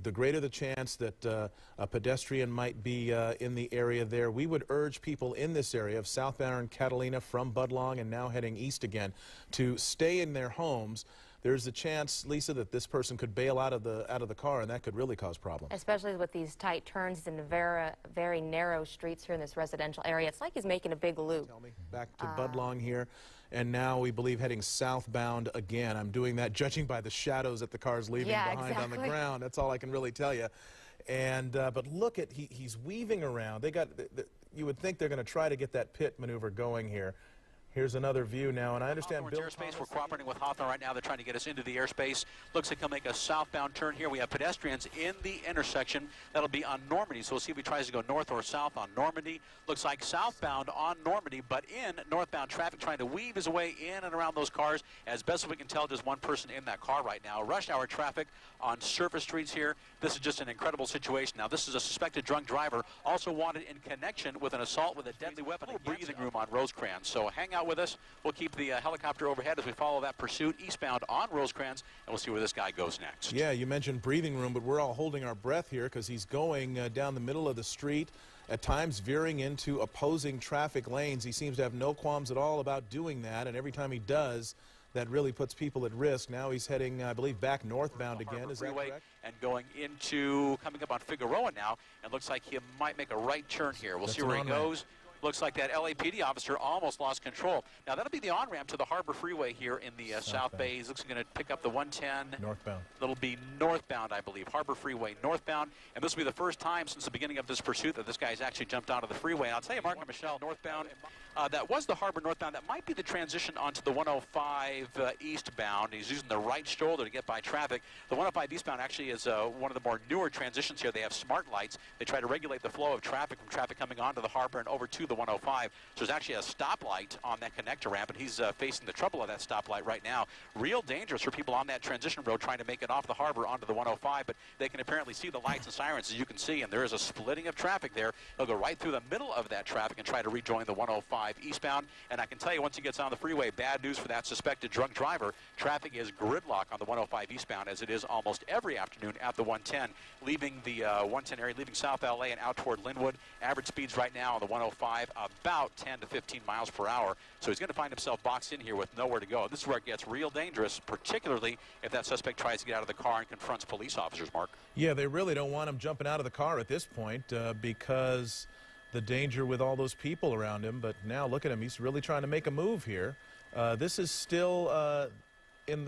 the greater the chance that a pedestrian might be in the area there. We would urge people in this area of southbound Catalina from Budlong and now heading east again to stay in their homes. There's a chance, Lisa, that this person could bail out of the car, and that could really cause problems. Especially with these tight turns in the very narrow streets here in this residential area. It's like he's making a big loop. Tell me, back to Budlong here, and now we believe heading southbound again. I'm doing that judging by the shadows that the car's leaving behind on the ground. That's all I can really tell you. And but look at he's weaving around. You would think they're going to try to get that pit maneuver going here. Here's another view now, and I understand airspace. We're cooperating with Hawthorne right now. They're trying to get us into the airspace. Looks like he'll make a southbound turn here. We have pedestrians in the intersection. That'll be on Normandy, so we'll see if he tries to go north or south on Normandy. Looks like southbound on Normandy, but in northbound traffic, trying to weave his way in and around those cars. As best as we can tell, just one person in that car right now. Rush hour traffic on surface streets here. This is just an incredible situation. Now, this is a suspected drunk driver, also wanted in connection with an assault with a deadly weapon. A little breathing room on Rosecrans, so hang out with us. We'll keep the helicopter overhead as we follow that pursuit eastbound on Rosecrans, and we'll see where this guy goes next. Yeah, you mentioned breathing room, but we're all holding our breath here because he's going down the middle of the street, at times veering into opposing traffic lanes. He seems to have no qualms at all about doing that, and every time he does, that really puts people at risk. Now he's heading, I believe, back northbound again. Is that correct? And going into, coming up on Figueroa now, and looks like he might make a right turn here. We'll see where he goes. Looks like that LAPD officer almost lost control. Now, that'll be the on-ramp to the Harbor Freeway here in the South Bay. He's looks like going to pick up the 110. Northbound. That'll be northbound, I believe. Harbor Freeway northbound. And this will be the first time since the beginning of this pursuit that this guy's actually jumped onto the freeway. And I'll tell you, Mark and Michelle, northbound, that was the Harbor northbound. That might be the transition onto the 105 eastbound. He's using the right shoulder to get by traffic. The 105 eastbound actually is one of the more newer transitions here. They have smart lights. They try to regulate the flow of traffic from traffic coming onto the Harbor and over to the 105. So there's actually a stoplight on that connector ramp, and he's facing the trouble of that stoplight right now. Real dangerous for people on that transition road trying to make it off the Harbor onto the 105, but they can apparently see the lights and sirens, as you can see, and there is a splitting of traffic there. He'll go right through the middle of that traffic and try to rejoin the 105 eastbound. And I can tell you, once he gets on the freeway, bad news for that suspected drunk driver. Traffic is gridlock on the 105 eastbound, as it is almost every afternoon at the 110, leaving the 110 area, leaving South LA and out toward Linwood. Average speeds right now on the 105 about 10 to 15 miles per hour. So he's going to find himself boxed in here with nowhere to go. This is where it gets real dangerous, particularly if that suspect tries to get out of the car and confronts police officers, Mark. Yeah, they really don't want him jumping out of the car at this point because the danger with all those people around him. But now look at him. He's really trying to make a move here. This is still,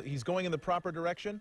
he's going in the proper direction.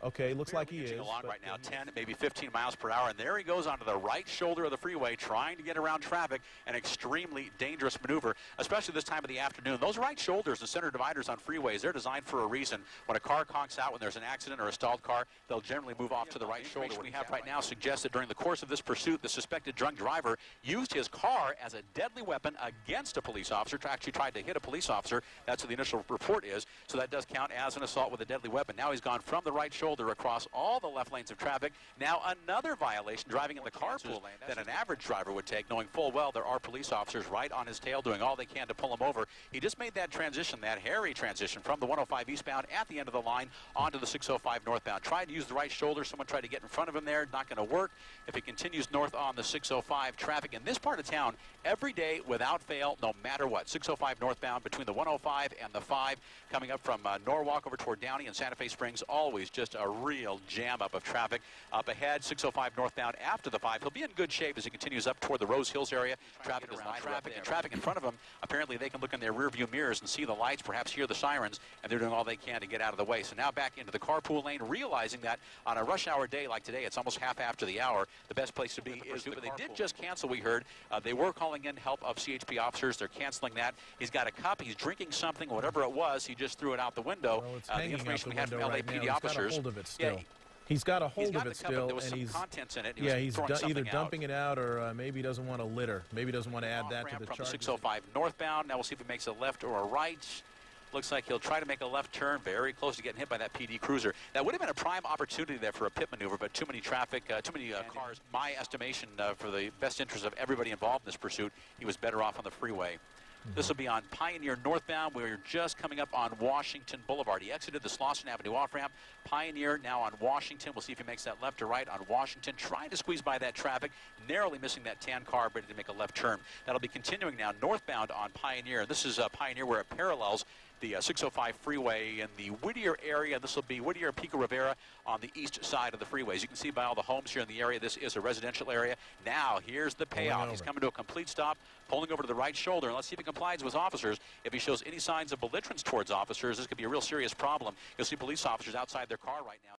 Okay, looks like he is. Along right now, 10, maybe 15 miles per hour, and there he goes onto the right shoulder of the freeway, trying to get around traffic. An extremely dangerous maneuver, especially this time of the afternoon. Those right shoulders, the center dividers on freeways, they're designed for a reason. When a car conks out, when there's an accident or a stalled car, they'll generally move off to the right shoulder. What we have right now suggests that during the course of this pursuit, the suspected drunk driver used his car as a deadly weapon against a police officer, actually tried to hit a police officer. That's what the initial report is. So that does count as an assault with a deadly weapon. Now he's gone from the right shoulder across all the left lanes of traffic. Now another violation, driving in the carpool lane that an average driver would take, knowing full well there are police officers right on his tail doing all they can to pull him over. He just made that transition, that hairy transition from the 105 eastbound at the end of the line onto the 605 northbound. Tried to use the right shoulder. Someone tried to get in front of him there. Not going to work. If he continues north on the 605, traffic in this part of town every day without fail, no matter what. 605 northbound between the 105 and the 5, coming up from Norwalk over toward Downey and Santa Fe Springs, always just a real jam up of traffic. Up ahead, 605 northbound after the 5. He'll be in good shape as he continues up toward the Rose Hills area. Traffic is not traffic, and traffic in front of him. Apparently they can look in their rearview mirrors and see the lights, perhaps hear the sirens, and they're doing all they can to get out of the way. So now back into the carpool lane, realizing that on a rush hour day like today, it's almost half after the hour, the best place to be is, but they did just cancel, we heard. They were calling in help of CHP officers. They're canceling that. He's got a cup. He's drinking something, whatever it was. He just threw it out the window. Well, it's the information we had from LAPD officers. He's got a hold of it still. He's got a hold of it still, and he's contents in it. Yeah, he's either dumping it out or maybe he doesn't want to litter. Maybe he doesn't want to add that to the charge. 605 northbound. Now we'll see if he makes a left or a right. Looks like he'll try to make a left turn, very close to getting hit by that PD cruiser. That would have been a prime opportunity there for a pit maneuver, but too many traffic, too many cars. My estimation, for the best interest of everybody involved in this pursuit, he was better off on the freeway. This will be on Pioneer northbound. We're just coming up on Washington Boulevard. He exited the Slauson Avenue off-ramp. Pioneer now on Washington. We'll see if he makes that left or right on Washington. Trying to squeeze by that traffic. Narrowly missing that tan car, ready to make a left turn. That'll be continuing now northbound on Pioneer. This is Pioneer where it parallels the 605 freeway in the Whittier area. This will be Whittier, Pico Rivera on the east side of the freeways. You can see by all the homes here in the area, this is a residential area. Now, here's the payoff. He's coming to a complete stop, pulling over to the right shoulder. And let's see if he complies with officers. If he shows any signs of belligerence towards officers, this could be a real serious problem. You'll see police officers outside their car right now.